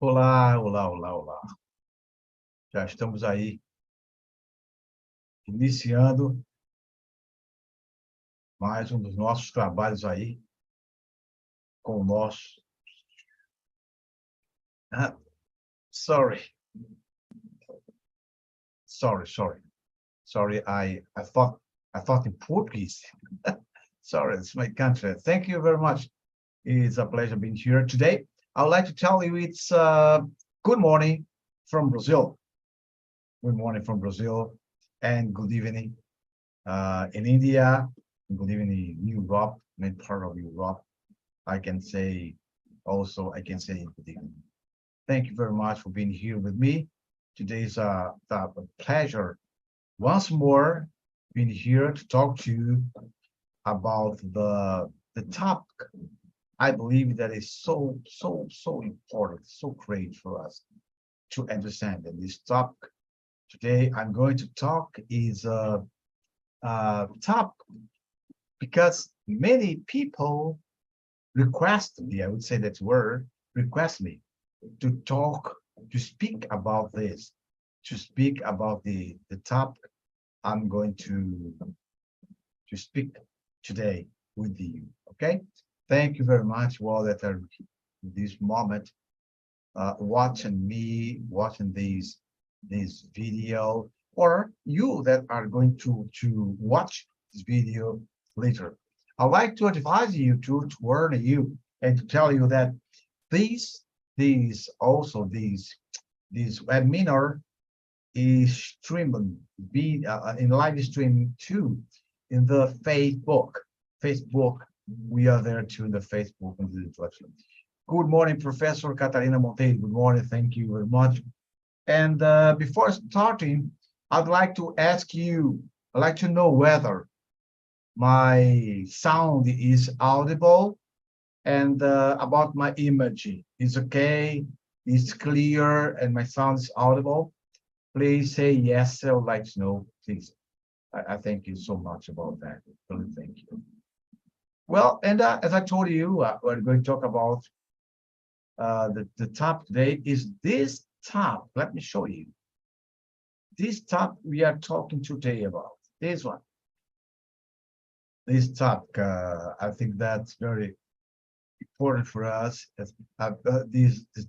Olá, olá, olá, olá. Já estamos aí iniciando mais um dos nossos trabalhos aí com o nosso. Ah, sorry, sorry. I thought in Portuguese. Sorry, it's my country. Thank you very much. It's a pleasure being here today. I would like to tell you it's good morning from Brazil. Good morning from Brazil, and good evening in India. Good evening in Europe, main part of Europe. I can say I can say good evening. Thank you very much for being here with me. Today's a pleasure once more being here to talk to you about the topic. I believe that is so important, so great for us to understand. And this topic today I'm going to talk is topic because many people request me, I would say that word, request me to talk, to speak about this, to speak about the topic I'm going to speak today with you. Okay? Thank you very much, all that are in this moment watching me, watching this video, or you that are going to watch this video later. I'd like to advise you to warn you and to tell you that these these webinar is streaming be in live stream too in the Facebook. We are there too in the Facebook and the introduction. Good morning, Professor Catarina Monteiro. Good morning. Thank you very much. And before starting, I'd like to ask you, I'd like to know whether my sound is audible and about my image. Is okay, it's clear, and my sound is audible. Please say yes. I would like to know, please. I thank you so much about that. Really, thank you. Well, and as I told you, we're going to talk about the top today is this top. Let me show you. This top we are talking today about. This one. This topic, I think that's very important for us. This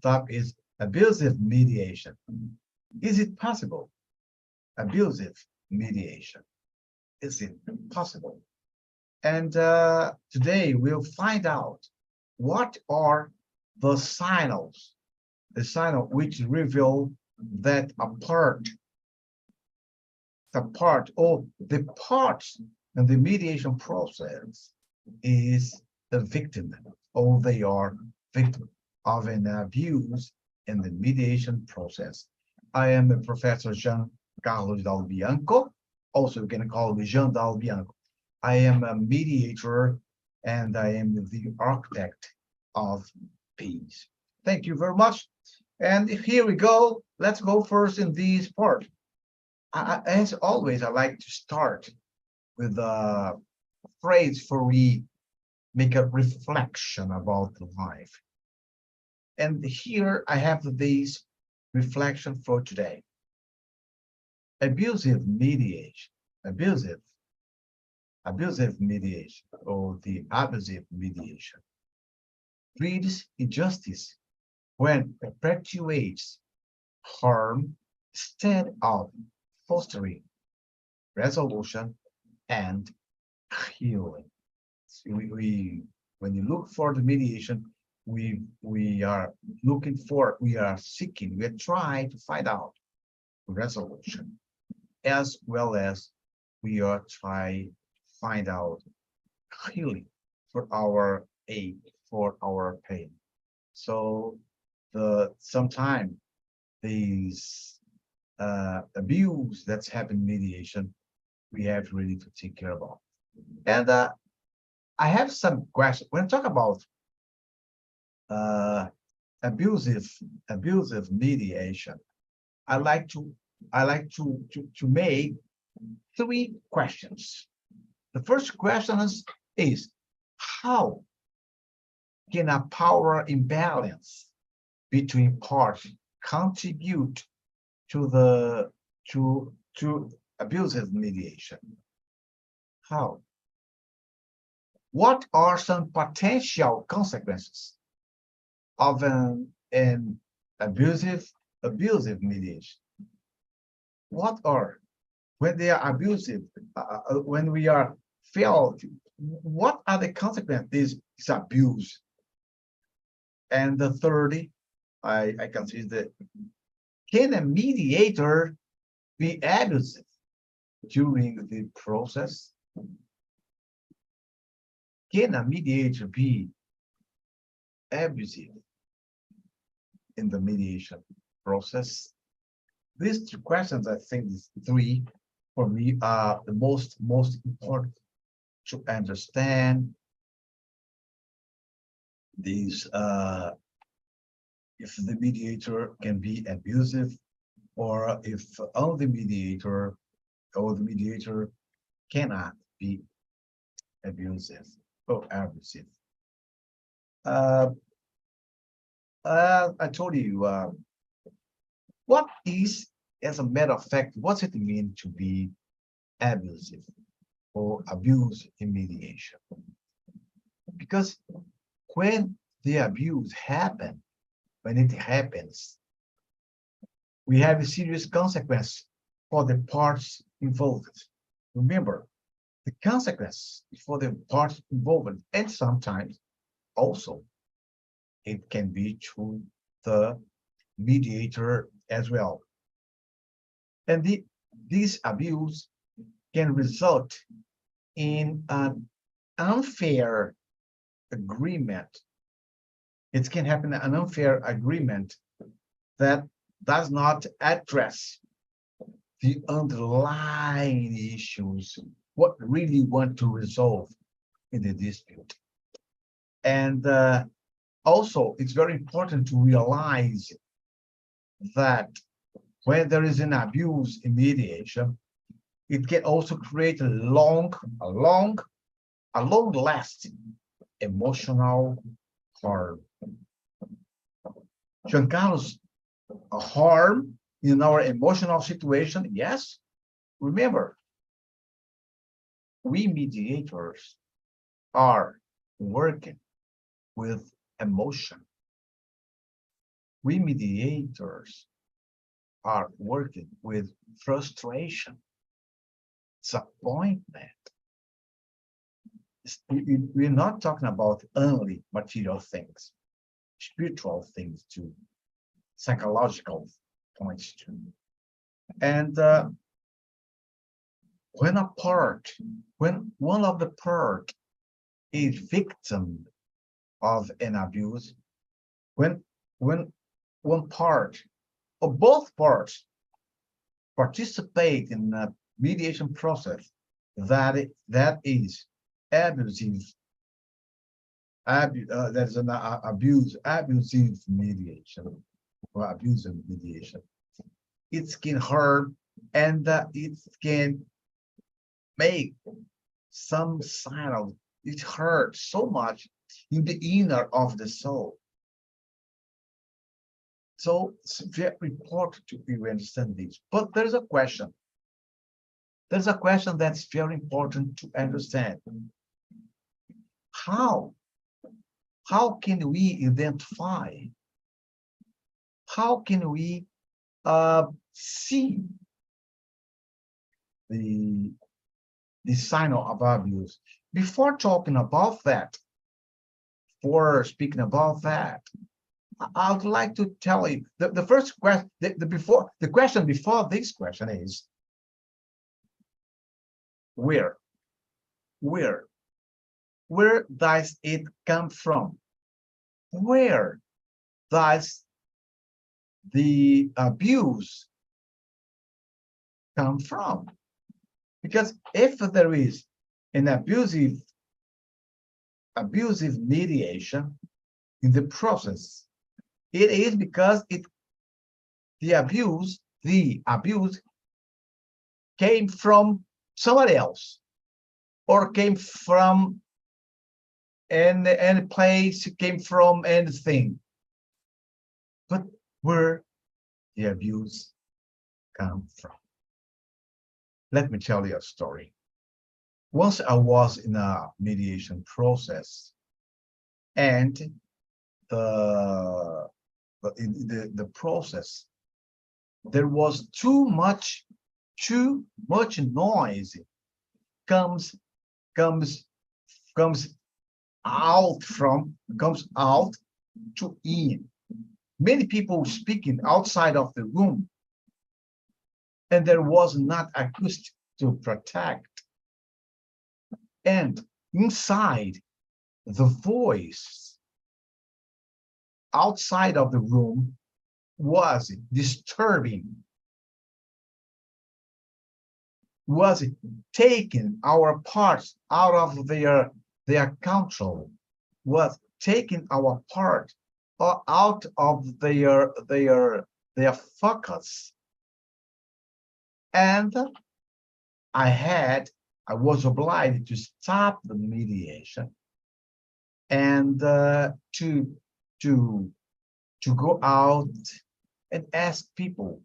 topic is abusive mediation. Is it possible? Abusive mediation. Is it possible? And today we'll find out what are the signals which reveal that the parts in the mediation process is the victim, or they are victim of an abuse in the mediation process. I am a Professor Jean Carlos Dal Bianco. Also, you can call me Jean Dal Bianco. I am a mediator and I am the architect of peace. Thank you very much. And here we go. Let's go first in this part. As always, I like to start with a phrase for we make a reflection about life. And here I have this reflection for today. Abusive mediation, abusive mediation, or the abusive mediation, breeds injustice when perpetuates harm instead of fostering resolution and healing. So when you look for the mediation, we are seeking, we are trying to find out resolution, as well as we are trying to find out healing for our ache, for our pain. So sometimes these abuse that's happened in mediation, we have really to take care about. And I have some questions. When I talk about abusive mediation, I like to make three questions. The first question is how can a power imbalance between parts contribute to the to abusive mediation? How? What are some potential consequences of an abusive mediation? What are, when they are abusive, when we are failed, what are the consequences? This abuse. And the third, I consider, can a mediator be abusive during the process? Can a mediator be abusive in the mediation process? These two questions, I think, these three, for me, are the most important to understand these, if the mediator can be abusive, or if only mediator or the mediator cannot be abusive or abusive. I told you, what is, as a matter of fact, what's it mean to be abusive or abuse in mediation? Because when the abuse happens, when it happens, we have a serious consequence for the parts involved. Remember, the consequence for the parts involved, and sometimes also it can be to the mediator as well. And this abuse can result in an unfair agreement. It can happen an unfair agreement that does not address the underlying issues, what really want to resolve in the dispute. And also, it's very important to realize that when there is an abuse in mediation, it can also create a long-lasting emotional harm. Giancarlo's harm in our emotional situation, yes. Remember, we mediators are working with emotion. We mediators are working with frustration, disappointment. We're not talking about only material things, spiritual things too, psychological points too. And when one of the part is victim of an abuse, when one part or both parts participate in a mediation process that is abusive, that's an abusive mediation or abusive mediation, it can hurt, and it can make some sign of it hurts so much in the inner of the soul. So it's very important to understand this. But there's a question. There's a question that's very important to understand. How can we identify? How can we see the sign of abuse? Before talking about that, before speaking about that, I would like to tell you the first question. The question before this question is where does it come from? Where does the abuse come from? Because if there is an abusive mediation in the process, it is because the abuse came from somebody else, or came from any place, came from anything. But where the abuse come from? Let me tell you a story. Once I was in a mediation process, and the in the process there was too much noise comes comes comes comes out to in. Many people speaking outside of the room, and there was not acoustic to protect. And inside, the voice outside of the room was disturbing, was taking our parts out of their control, was taking our part out of their focus. And I was obliged to stop the mediation and to go out and ask people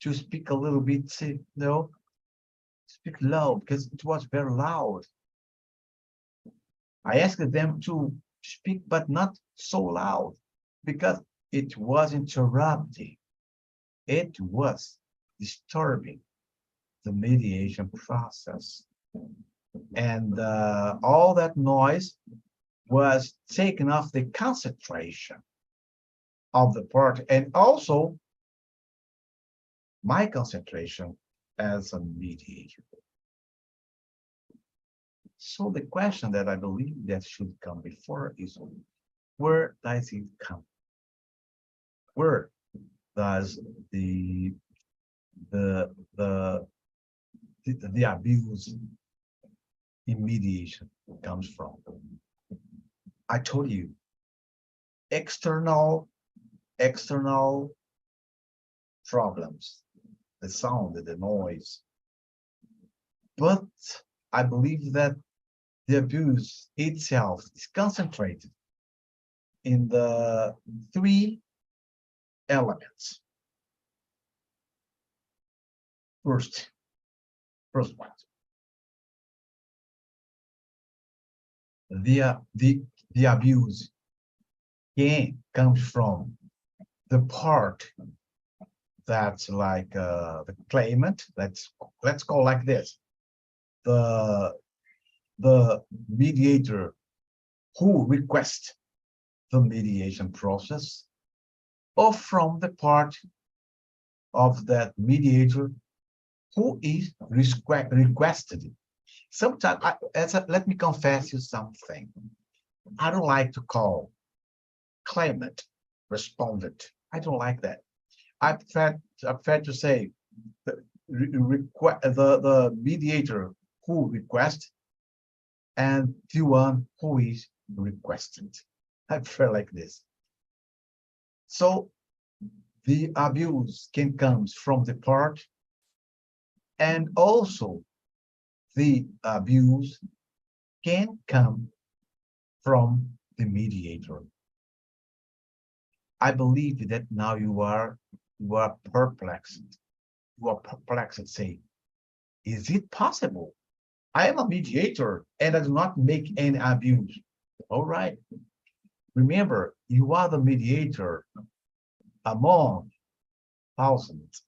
to speak a little bit, speak loud, because it was very loud. I asked them to speak, but not so loud, because it was interrupting. It was disturbing the mediation process. And all that noise was taking off the concentration of the part, and also my concentration as a mediator. So the question that I believe that should come before is, where does it come? Where does the abuse in mediation comes from? I told you, external problems, the sound, the noise. But I believe that the abuse itself is concentrated in the three elements. First point. The abuse comes from the part that's like the claimant. Let's go like this: the mediator who requests the mediation process, or from the part of that mediator who is requested. Sometimes, let me confess you something. I don't like to call claimant respondent. I don't like that. I prefer to say the mediator who requests and the one who is requested. I prefer like this. So the abuse can come from the part, and also the abuse can come from the mediator. I believe that now you are perplexed. You are perplexed, say, is it possible? I am a mediator and I do not make any abuse. All right. Remember, you are the mediator among thousands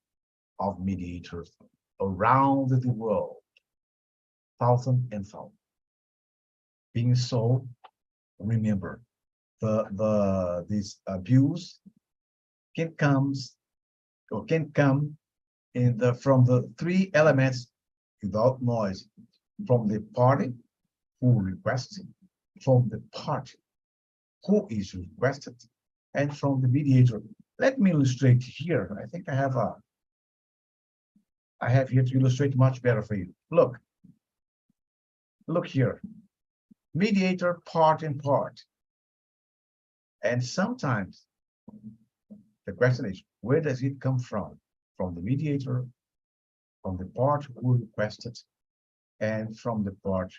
of mediators around the world. Thousands and thousands. Being so, remember, this abuse can come from the three elements without noise: from the party who requests, from the party who is requested, and from the mediator. Let me illustrate here. I think I have here to illustrate much better for you. Look here. Mediator, part and part. And sometimes the question is, where does it come from? From the mediator, from the part who requested, and from the part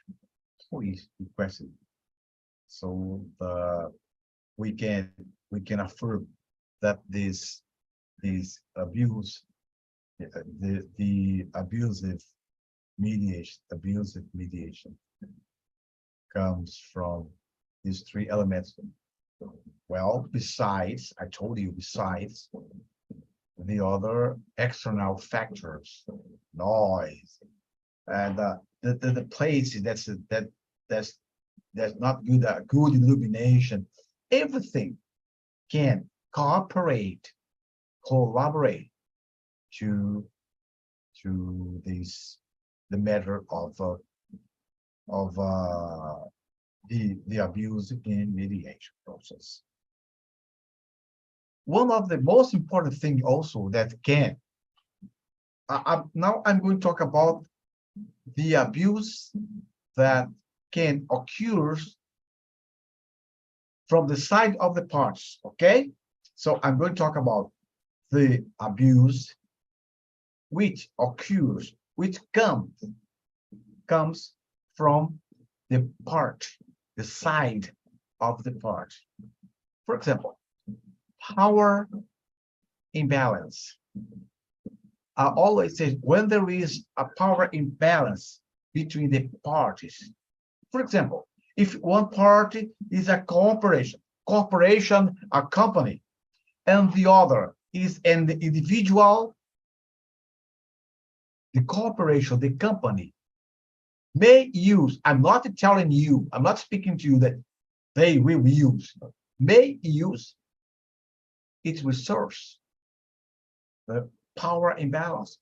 who is requested. So we can affirm that this abuse, the abusive mediation comes from these three elements. Well, besides, I told you, besides the other external factors, noise, and the place that's not good, good illumination, everything can collaborate to this the matter of the abuse in mediation process. One of the most important thing also that can now I'm going to talk about the abuse that can occur from the side of the parts. Okay, so I'm going to talk about the abuse which occurs, which comes from the part, the side of the part. For example, power imbalance. I always say when there is a power imbalance between the parties. For example, if one party is a corporation, a company, and the other is an individual, the corporation, the company may use, I'm not telling you, I'm not speaking to you that they will use, may use its resource, the power imbalance,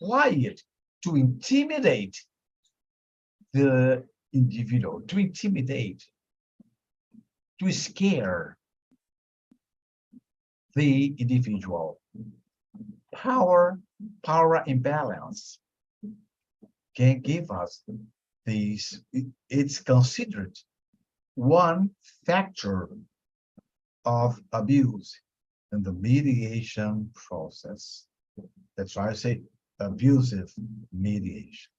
quiet, to intimidate the individual, to intimidate, to scare the individual. Power imbalance can give us these, it's considered one factor of abuse in the mediation process. That's why I say abusive mediation.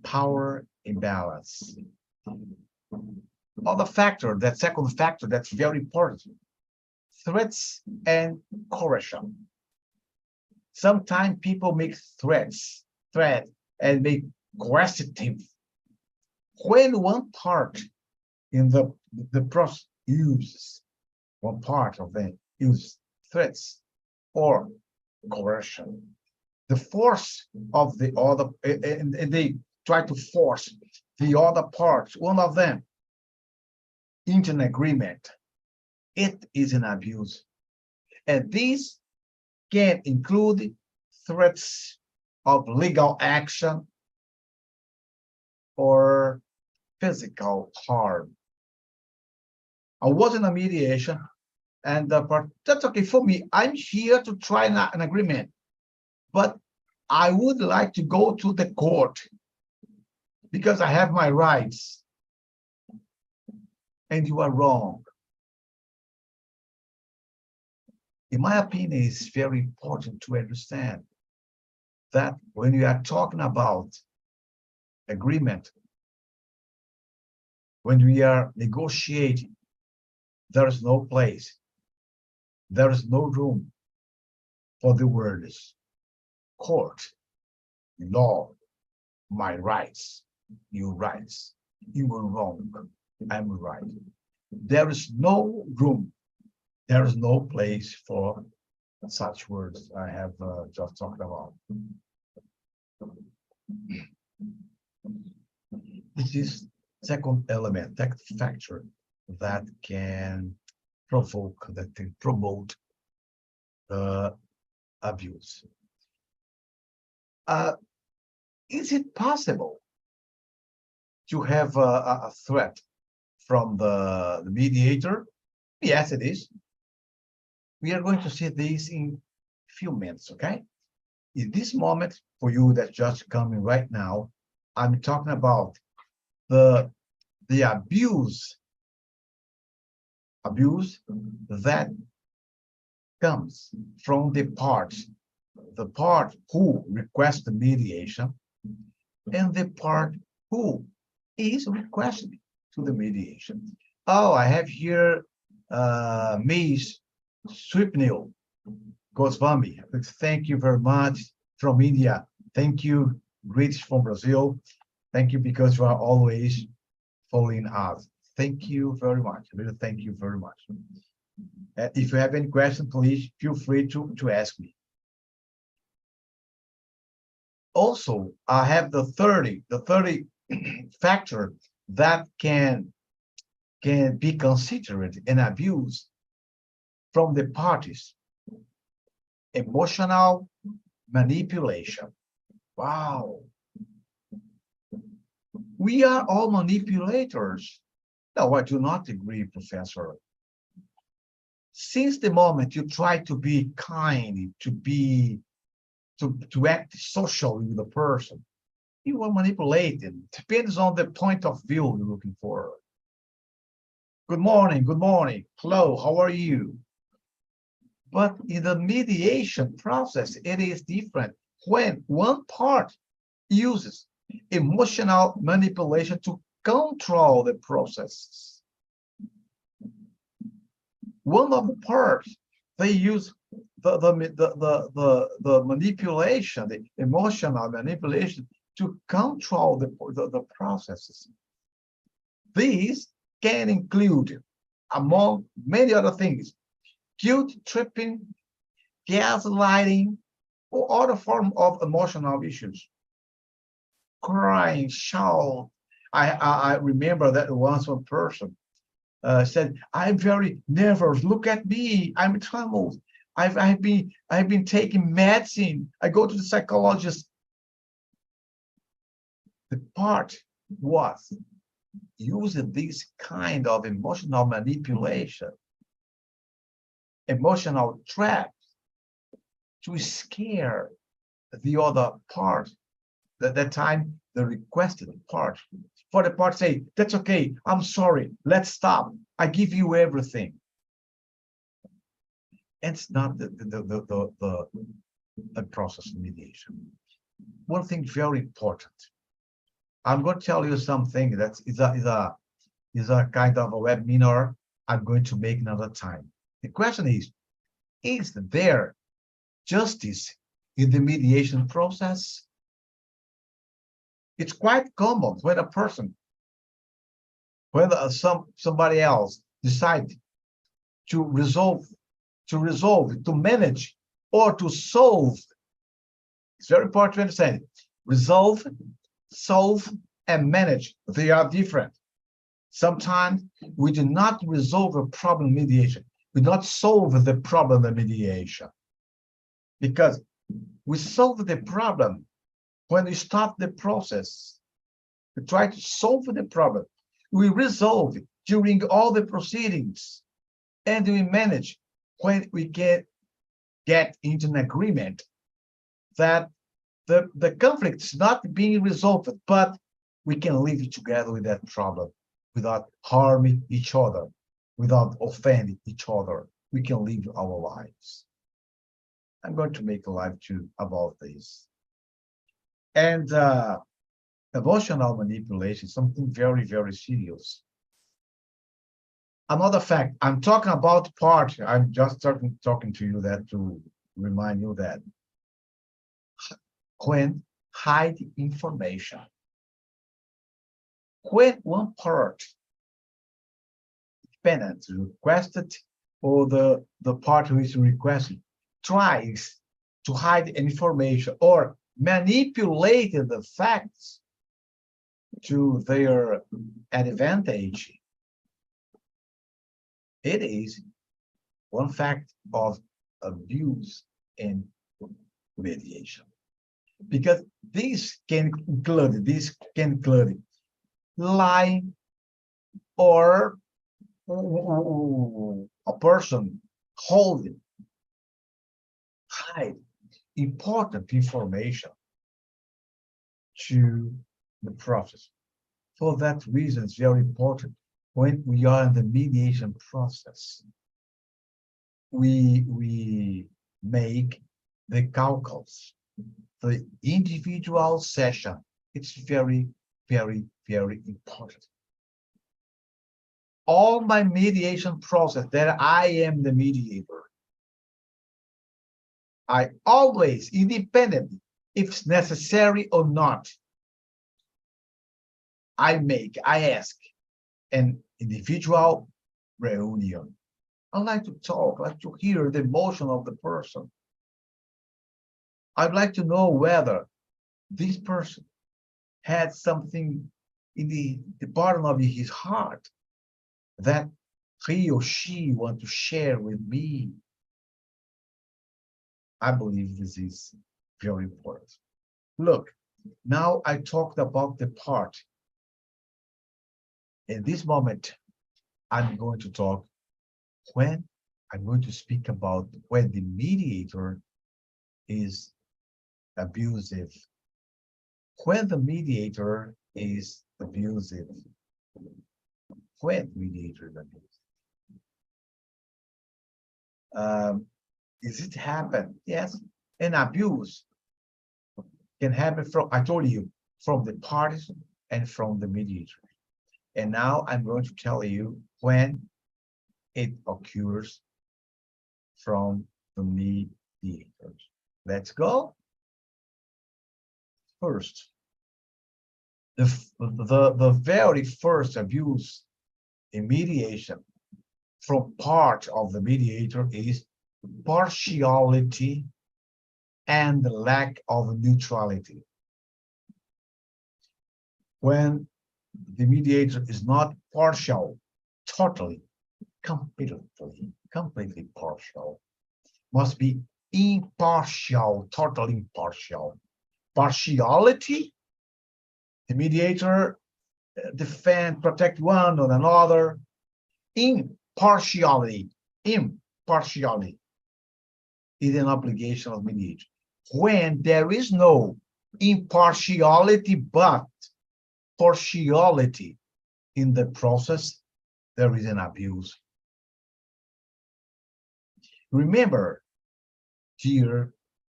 Power imbalance. Other factor, that second factor that's very important, threats and coercion. Sometimes people make threat and make coercive. When one part in the process uses, one part of them use threats or coercion, the force of the other, and they try to force the other part, one of them, into an agreement, it is an abuse. And this can include threats of legal action or physical harm. I was in a mediation, and that's okay for me. I'm here to try an agreement, but I would like to go to the court because I have my rights. And you are wrong. In my opinion, it's very important to understand that when you are talking about agreement, when we are negotiating, there is no place, there is no room for the words court, law, my rights, your rights. You were wrong, I'm right. There is no room, there is no place for such words I have just talked about. This is second element, that factor that can provoke, that can promote abuse. Is it possible to have a threat from the mediator? Yes, it is. We are going to see this in a few minutes, okay? In this moment, for you that's just coming right now, I'm talking about the abuse that comes from the part who requests the mediation and the part who is requested to the mediation. Oh, I have here Miss Swipnil Goswami, thank you very much from India. Thank you, greetings from Brazil. Thank you because you are always following us. Thank you very much. Really, thank you very much. If you have any question, please feel free to ask me. Also, I have the 30 factor that can be considered an abuse from the parties. Emotional manipulation. Wow. We are all manipulators. No, I do not agree, Professor. Since the moment you try to be kind, to act socially with a person, you are manipulated. Depends on the point of view you're looking for. Good morning, good morning. Hello, how are you? But in the mediation process, it is different. When one part uses emotional manipulation to control the process, one of the parts, they use the manipulation, the emotional manipulation to control the processes. These can include, among many other things, guilt tripping, gaslighting, or other form of emotional issues. Crying, shout. I remember that once one person said, "I'm very nervous. Look at me. I'm troubled. I've been taking medicine. I go to the psychologist." The part was using this kind of emotional manipulation, emotional trap, to scare the other part. At that time, the requested part, for the part say, "That's okay, I'm sorry, let's stop, I give you everything." And it's not the process of mediation. One thing very important, I'm going to tell you something that is a kind of a webinar I'm going to make another time. The question is there justice in the mediation process? It's quite common when a person, when somebody else decides to resolve, to manage, or to solve. It's very important to understand it. Resolve, solve, and manage, they are different. Sometimes we do not resolve a problem in mediation. We do not solve the problem in mediation. Because we solve the problem when we start the process. We try to solve the problem. We resolve it during all the proceedings. And we manage when we get into an agreement that the conflict is not being resolved, but we can live together with that problem without harming each other, without offending each other. We can live our lives. I'm going to make a live too about this. And emotional manipulation is something very, very serious. Another fact, I'm talking about part, I'm just talking to you that to remind you that when hide information, when one part, defendant requested, or the part who is requesting tries to hide information or manipulate the facts to their advantage, it is one fact of abuse in mediation. Because this can include lying, or a person hide important information to the process. For that reason, it's very important when we are in the mediation process, we make the calculus, the individual session. It's very, very, very important. All my mediation process that I am the mediator, I always, independently, if it's necessary or not, I ask an individual reunion. I like to talk, I like to hear the emotion of the person. I'd like to know whether this person had something in the bottom of his heart that he or she want to share with me. I believe this is very important. Look, now I talked about the part. In this moment, I'm going to talk when I'm going to speak about when the mediator is abusive. When the mediator is abusive. When mediator is abusive. Is it happen? Yes. An abuse can happen from, I told you, from the parties and from the mediator. And now I'm going to tell you when it occurs from the mediators. Let's go. First, the very first abuse in mediation from part of the mediator is partiality and the lack of neutrality. When the mediator is not partial, totally, completely partial, must be impartial, totally impartial. Partiality, the mediator defend, protect one or another. Impartiality is an obligation of mediation. When there is no impartiality but partiality in the process, there is an abuse. Remember, dear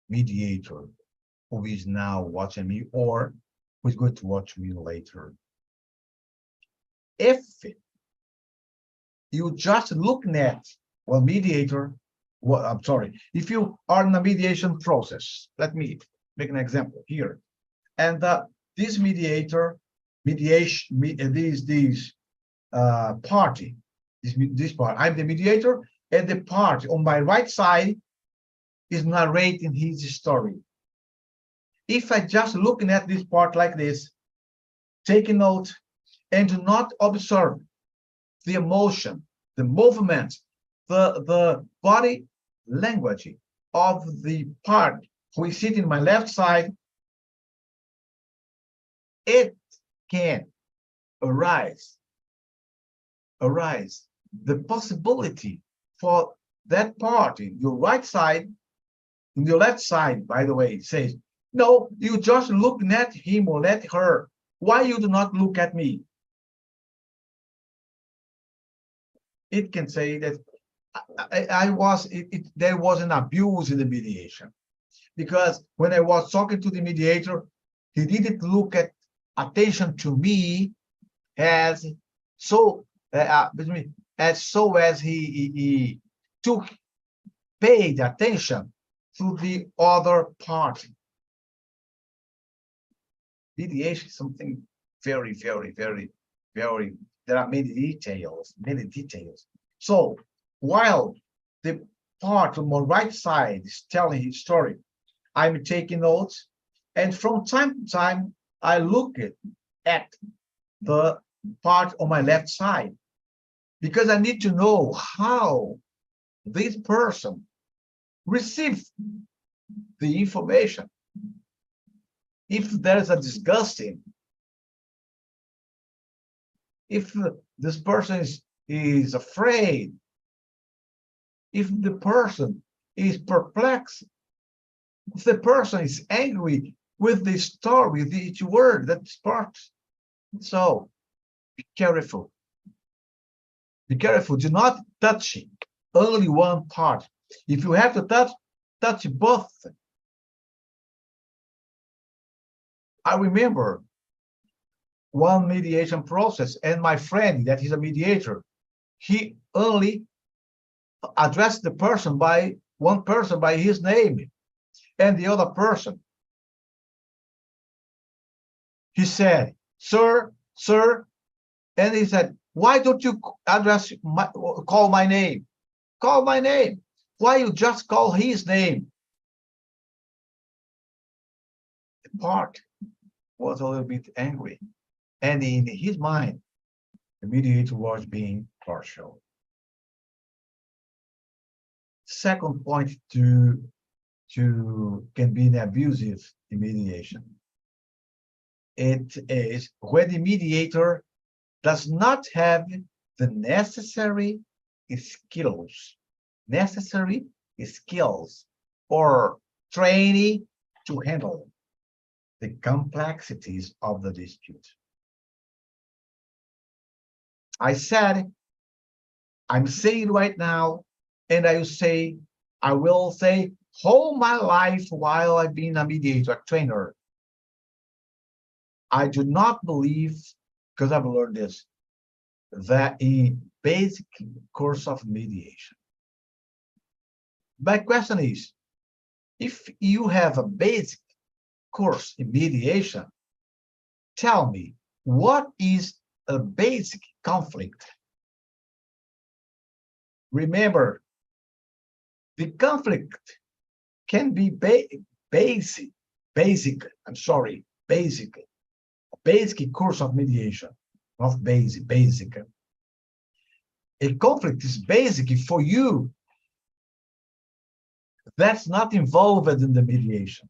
mediator, who is now watching me or who is going to watch me later, if you just looking at well, mediator, well, I'm sorry, if you are in a mediation process, let me make an example here, and this mediator, party, this part, I'm the mediator, and the party on my right side is narrating his story. If I just looking at this part like this, taking note, and do not observe the emotion, the movement, the body language of the part who is sitting my left side, it can arise the possibility for that part in your right side, in your left side, by the way, it says, no, you just looking at him or at her. Why you do not look at me? It can say that there was an abuse in the mediation, because when I was talking to the mediator, he didn't look at attention to me as as he paid attention to the other party. Mediation is something very, very, very, very, there are many details. So while the part on my right side is telling his story, I'm taking notes, and from time to time, I look at the part on my left side, because I need to know how this person received the information. If there's a disgusting, if this person is afraid, if the person is perplexed, if the person is angry with the story, with each word, that's part. So be careful. Be careful. Do not touch only one part. If you have to touch both. I remember one mediation process, and my friend that is a mediator, he only addressed the person by one person by his name. and the other person. He said, sir, sir, and he said, why don't you call my name? Call my name. Why you just call his name? The part was a little bit angry. And in his mind, the mediator was being partial. Second point to can be an abusive in mediation. It is when the mediator does not have the necessary skills or training to handle the complexities of the dispute. I'm saying right now, and I will say all my life while I've been a mediator, a trainer, I do not believe, because I've learned this, that in basic course of mediation. My question is, if you have a basic course in mediation, tell me, what is a basic conflict? Remember, the conflict can be basic course of mediation, not basic. A conflict is basic for you. That's not involved in the mediation.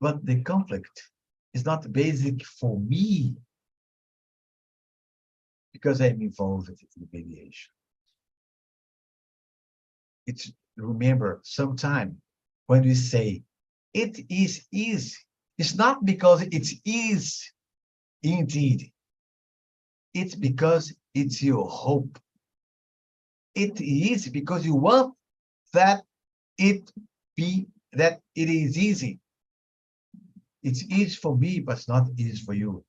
But the conflict is not basic for me because I'm involved in the mediation. It's, remember, sometime when we say it is easy, it's not because it's easy indeed. It's because it's your hope. It is because you want that it is easy. It's easy for me, but it's not easy for you.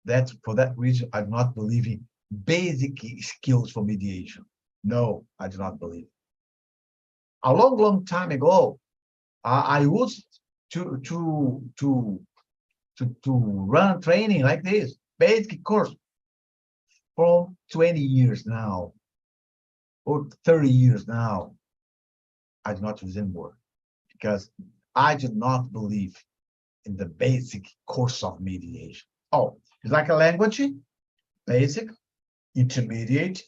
That's for that reason I do not believe in basic skills for mediation. No, I do not believe. A long time ago, I used to run training like this, basic course, for 20 years now, or 30 years now. I do not use anymore because I do not believe in the basic course of mediation. Oh, it's like a language, basic, intermediate,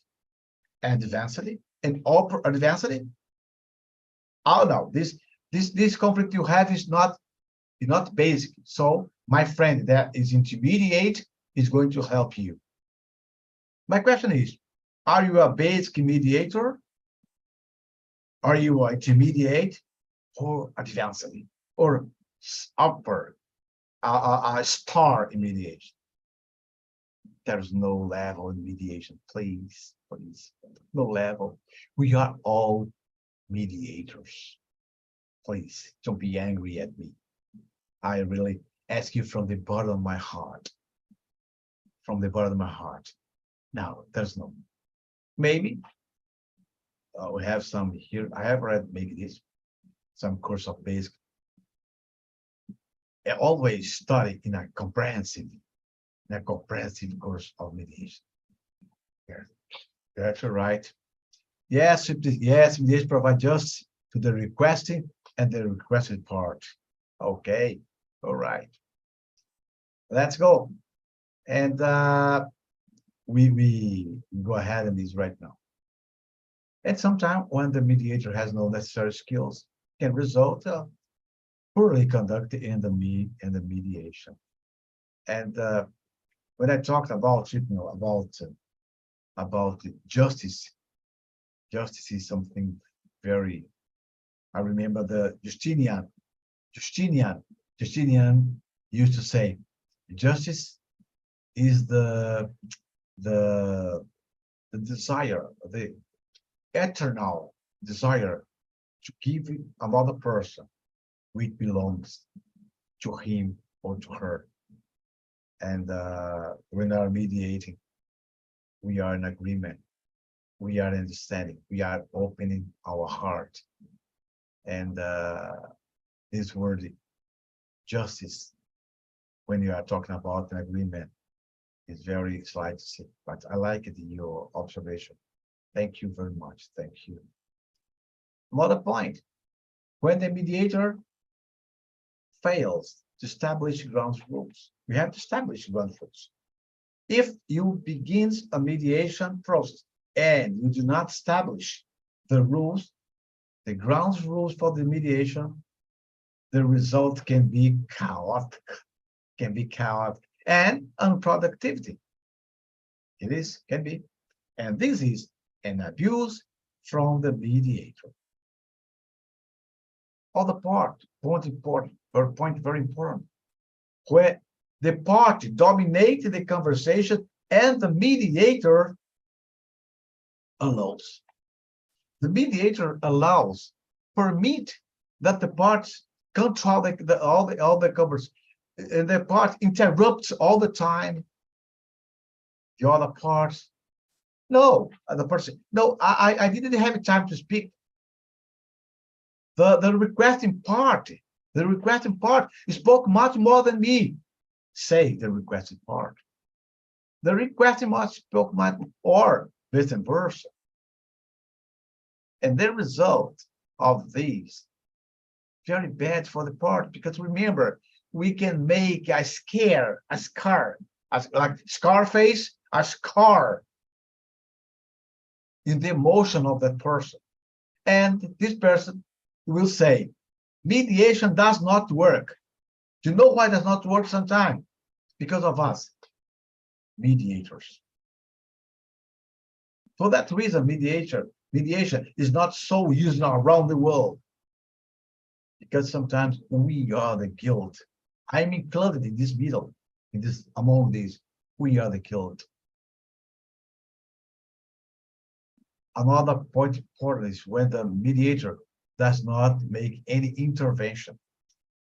advanced, and upper advanced. Oh no, this conflict you have is not basic. So my friend that is intermediate is going to help you. My question is, are you a basic mediator? Are you intermediate or advanced or upper, a star in mediation? There's no level in mediation, please. No level. We are all mediators. Please don't be angry at me. I really ask you from the bottom of my heart. From the bottom of my heart. Now, there's no. Maybe we have some here. I have read maybe this, some course of basic. I always study in a comprehensive course of mediation. Yes, that's right. Yes, mediation provide just to the requesting and the requested part. Okay, all right. Let's go. And we go ahead in this right now. And sometimes when the mediator has no necessary skills, can result poorly conducted in the mediation. And when I talked about about justice is something very. I remember the Justinian used to say, justice is the desire, the eternal desire to give another person which belongs to him or to her. And when we are mediating, we are in agreement, we are understanding, we are opening our heart. And this word justice, when you are talking about an agreement, is very slight to say, but I like it in your observation. Thank you very much. Thank you. Another point, when the mediator fails to establish ground rules, we have to establish ground rules. If you begin a mediation process and you do not establish the rules, the ground rules for the mediation, the result can be chaotic, and unproductivity. It can be, and this is an abuse from the mediator. Other point very important, where the party dominates the conversation and the mediator allows. The mediator allows, permit that the parts control all the conversation. And the part interrupts all the time. The other parts, no, the person, no, I didn't have time to speak. The requesting party spoke much more than me, say the requested part. The requesting much spoke much, or vice versa. And the result of these, very bad for the part, because remember, we can make a scar, like Scarface, a scar in the emotion of that person. And this person will say, mediation does not work. Do you know why it does not work sometimes? Because of us, mediators. For that reason, mediation is not so used around the world. Because sometimes we are the guilt. I'm included in this middle, among these, we are the guilt. Another point important is when the mediator does not make any intervention.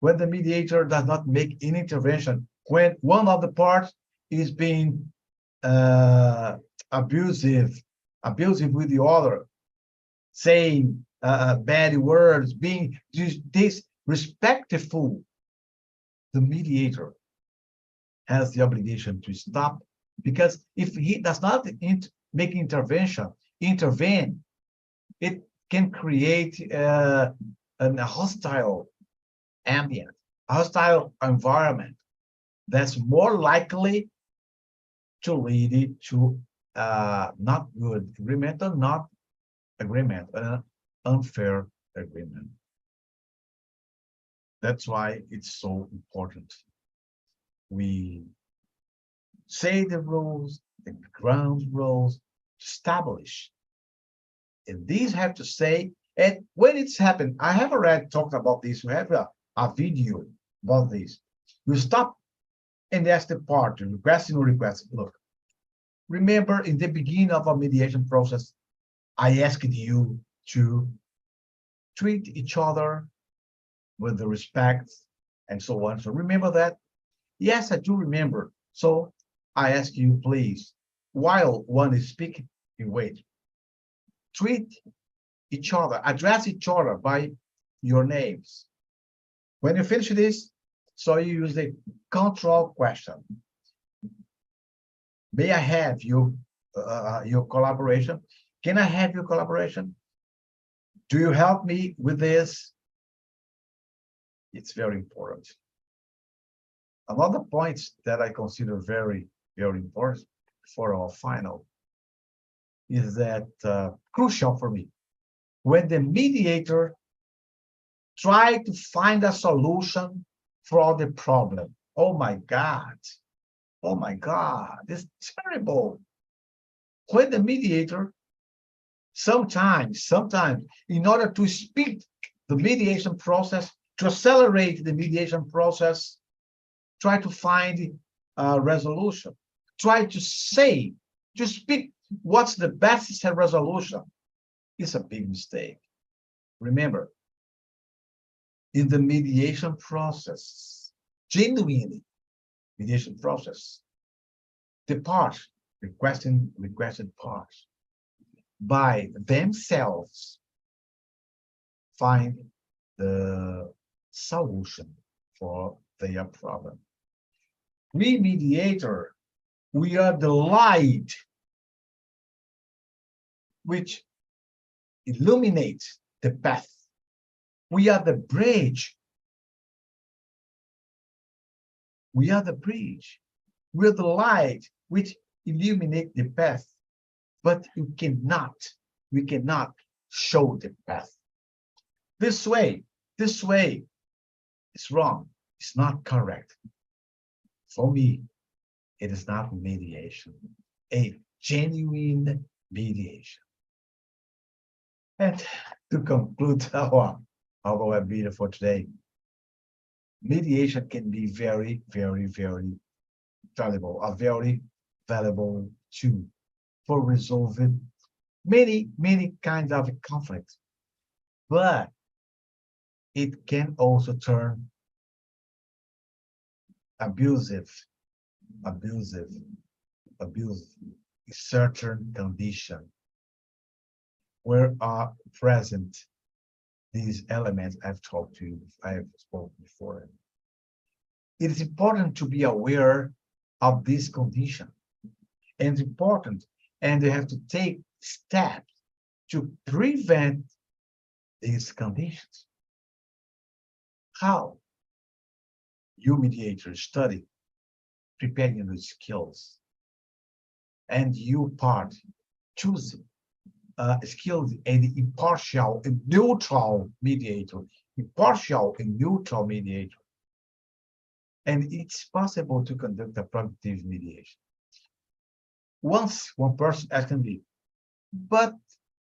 When the mediator does not make any intervention, when one of the parts is being abusive with the other, saying bad words, being disrespectful, the mediator has the obligation to stop, because if he does not make intervene, it can create a hostile ambient, a hostile environment that's more likely to lead to not good agreement, or not agreement, an unfair agreement. That's why it's so important. We say the rules, the ground rules, establish. And these have to say, and when it's happened, I have already talked about this. We have a video about this. You stop and ask the party, requesting or requesting. Look, remember in the beginning of a mediation process, I asked you to treat each other with the respect and so on. So remember that? Yes, I do remember. So I ask you, please, while one is speaking, you wait. Treat each other, address each other by your names. When you finish this, so you use the control question. May I have your collaboration? Can I have your collaboration? Do you help me with this? It's very important. Another point that I consider very, very important for our final is that crucial for me. When the mediator try to find a solution for the problem. Oh my God, it's terrible. When the mediator, sometimes, in order to speed the mediation process, to accelerate the mediation process, try to find a resolution, try to speak what's the best resolution. It's a big mistake. Remember, in the mediation process, genuine mediation process, the parts, requested parts, by themselves, find the solution for their problem. We mediator, we are the light which illuminates the path. We are the bridge. We are the bridge. We are the light which illuminates the path. But we cannot show the path. This way is wrong. It's not correct. For me, it is not mediation, a genuine mediation. And to conclude our webinar for today, mediation can be very, very, very valuable, a very valuable tool for resolving many, many kinds of conflicts. But it can also turn abusive in certain condition where are present these elements I've spoken before. It is important to be aware of this condition, and it's important, and they have to take steps to prevent these conditions. How? You mediators study, preparing your skills, and you part choosing skilled and impartial and neutral mediator, and it's possible to conduct a productive mediation. Once one person asked me, but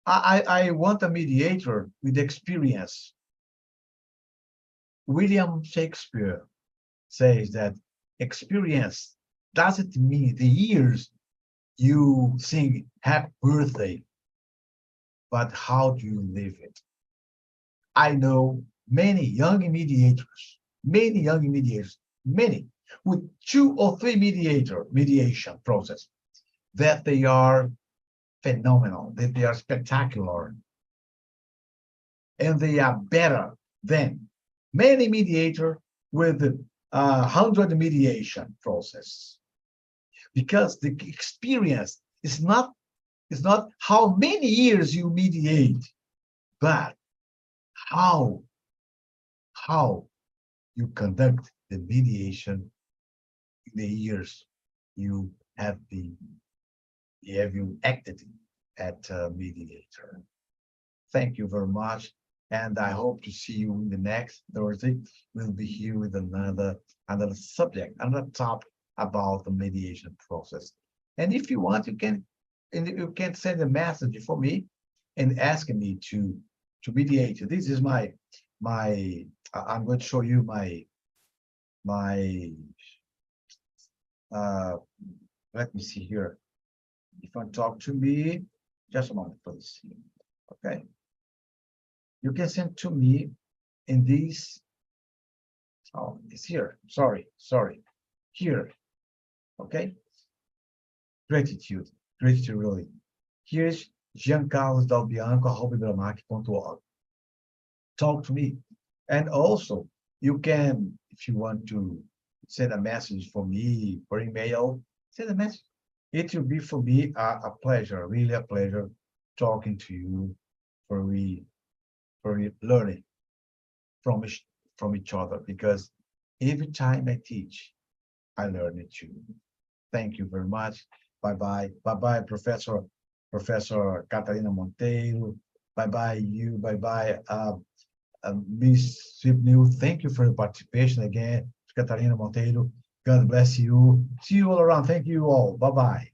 I want a mediator with experience. William Shakespeare says that experience doesn't mean the years you sing happy birthday, but how do you live it? I know many young mediators, many with 2 or 3 mediation process, that they are phenomenal, that they are spectacular, and they are better than many mediator with 100 mediation process, because the experience is not how many years you mediate, but how you conduct the mediation in the years you have acted at mediator. Thank you very much, and I hope to see you in the next Thursday. We'll be here with another subject, another topic about the mediation process. And if you want, you can send a message for me and ask me to mediate. This is my I'm going to show you my let me see here. If you talk to me, just a moment, please. Okay. You can send to me in this. Oh, it's here. Sorry. Here. Okay. Gratitude really. Here's giancarlosdalbianco@ibramac.org. Talk to me. And also, you can, if you want to send a message for me or email, send a message. It will be for me a pleasure, really a pleasure, talking to you, for learning from each other, because every time I teach, I learn it too. Thank you very much. Bye-bye. Bye-bye, Professor Catarina Monteiro. Bye-bye, you. Bye-bye, Miss Swipnew. Thank you for your participation again, Catarina Monteiro. God bless you. See you all around. Thank you all. Bye-bye.